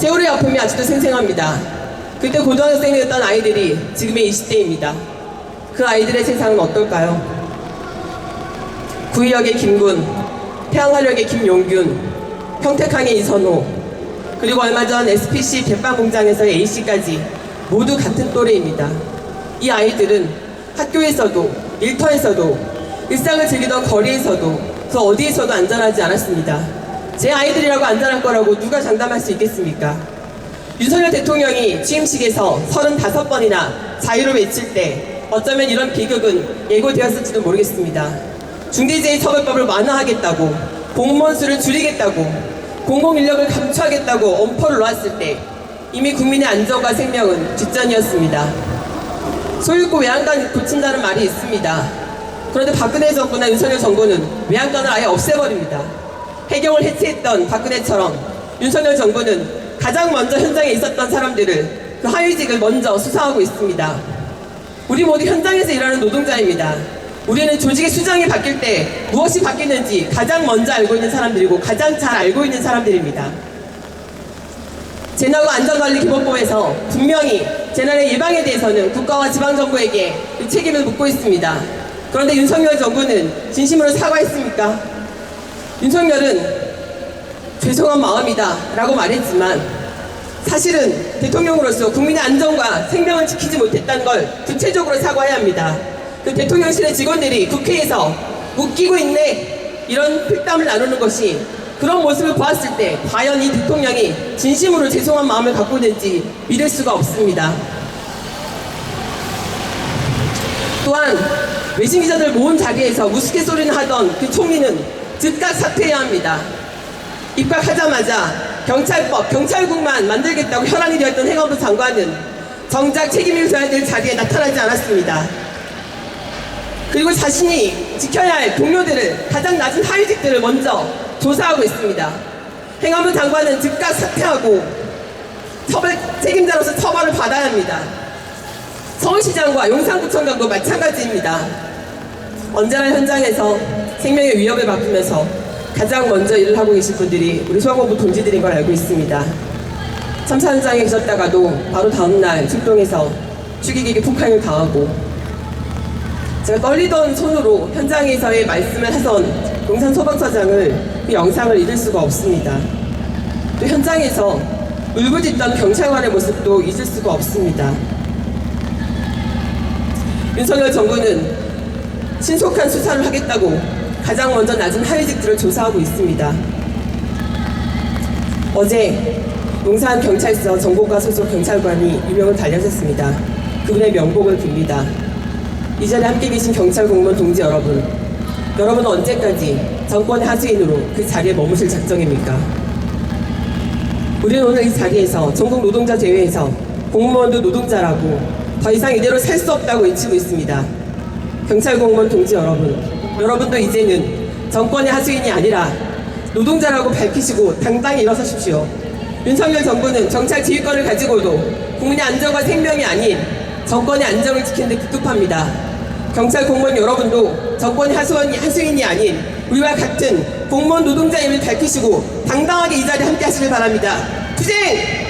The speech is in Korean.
세월의 아픔이 아직도 생생합니다. 그때 고등학생이었던 아이들이 지금의 20대입니다. 그 아이들의 세상은 어떨까요? 구의역의 김군, 태양화력의 김용균, 평택항의 이선호, 그리고 얼마 전 SPC 대빵공장에서의 A씨까지 모두 같은 또래입니다. 이 아이들은 학교에서도, 일터에서도, 일상을 즐기던 거리에서도, 그 어디에서도 안전하지 않았습니다. 제 아이들이라고 안전할 거라고 누가 장담할 수 있겠습니까? 윤석열 대통령이 취임식에서 35번이나 자유를 외칠 때 어쩌면 이런 비극은 예고되었을지도 모르겠습니다. 중대재해처벌법을 완화하겠다고, 공무원 수를 줄이겠다고, 공공인력을 감축하겠다고 엄포를 놓았을 때 이미 국민의 안전과 생명은 뒷전이었습니다. 소잃고 외양간 고친다는 말이 있습니다. 그런데 박근혜 정부나 윤석열 정부는 외양간을 아예 없애버립니다. 해경을 해체했던 박근혜처럼 윤석열 정부는 가장 먼저 현장에 있었던 사람들을, 그 하위직을 먼저 수사하고 있습니다. 우리 모두 현장에서 일하는 노동자입니다. 우리는 조직의 수장이 바뀔 때 무엇이 바뀌는지 가장 먼저 알고 있는 사람들이고 가장 잘 알고 있는 사람들입니다. 재난과 안전관리기본법에서 분명히 재난의 예방에 대해서는 국가와 지방정부에게 그 책임을 묻고 있습니다. 그런데 윤석열 정부는 진심으로 사과했습니까? 윤석열은 죄송한 마음이다 라고 말했지만 사실은 대통령으로서 국민의 안전과 생명을 지키지 못했다는 걸 구체적으로 사과해야 합니다. 그 대통령실의 직원들이 국회에서 웃기고 있네 이런 필담을 나누는 것이, 그런 모습을 보았을 때 과연 이 대통령이 진심으로 죄송한 마음을 갖고 있는지 믿을 수가 없습니다. 또한 외신 기자들 모은 자리에서 우스갯소리를 하던 그 총리는 즉각 사퇴해야 합니다. 입각하자마자 경찰법, 경찰국만 만들겠다고 혈안이 되었던 행안부 장관은 정작 책임을 져야 될 자리에 나타나지 않았습니다. 그리고 자신이 지켜야 할 동료들을, 가장 낮은 하위직들을 먼저 조사하고 있습니다. 행안부 장관은 즉각 사퇴하고 책임자로서 처벌을 받아야 합니다. 서울시장과 용산구청장도 마찬가지입니다. 언제나 현장에서 생명의 위협을 맡으면서 가장 먼저 일을 하고 계신 분들이 우리 소방본부 동지들인 걸 알고 있습니다. 참사 현장에 계셨다가도 바로 다음날 출동해서 추기기계 폭행을 당하고, 제가 떨리던 손으로 현장에서의 말씀을 하던 용산 소방서장을, 그 영상을 잊을 수가 없습니다. 또 현장에서 울부짖던 경찰관의 모습도 잊을 수가 없습니다. 윤석열 정부는 신속한 수사를 하겠다고 가장 먼저 낮은 하위직들을 조사하고 있습니다. 어제 용산경찰서 정보과 소속 경찰관이 유명을 달려졌습니다. 그분의 명복을 빕니다. 이 자리에 함께 계신 경찰 공무원 동지 여러분, 여러분은 언제까지 정권의 하수인으로 그 자리에 머무실 작정입니까? 우리는 오늘 이 자리에서 전국 노동자 대회에서 공무원도 노동자라고 더 이상 이대로 살 수 없다고 외치고 있습니다. 경찰 공무원 동지 여러분, 여러분도 이제는 정권의 하수인이 아니라 노동자라고 밝히시고 당당히 일어서십시오. 윤석열 정부는 경찰 지휘권을 가지고도 국민의 안전과 생명이 아닌 정권의 안정을 지키는 데 급급합니다. 경찰 공무원 여러분도 정권의 하수인이 아닌 우리와 같은 공무원 노동자임을 밝히시고 당당하게 이 자리에 함께 하시길 바랍니다. 투쟁!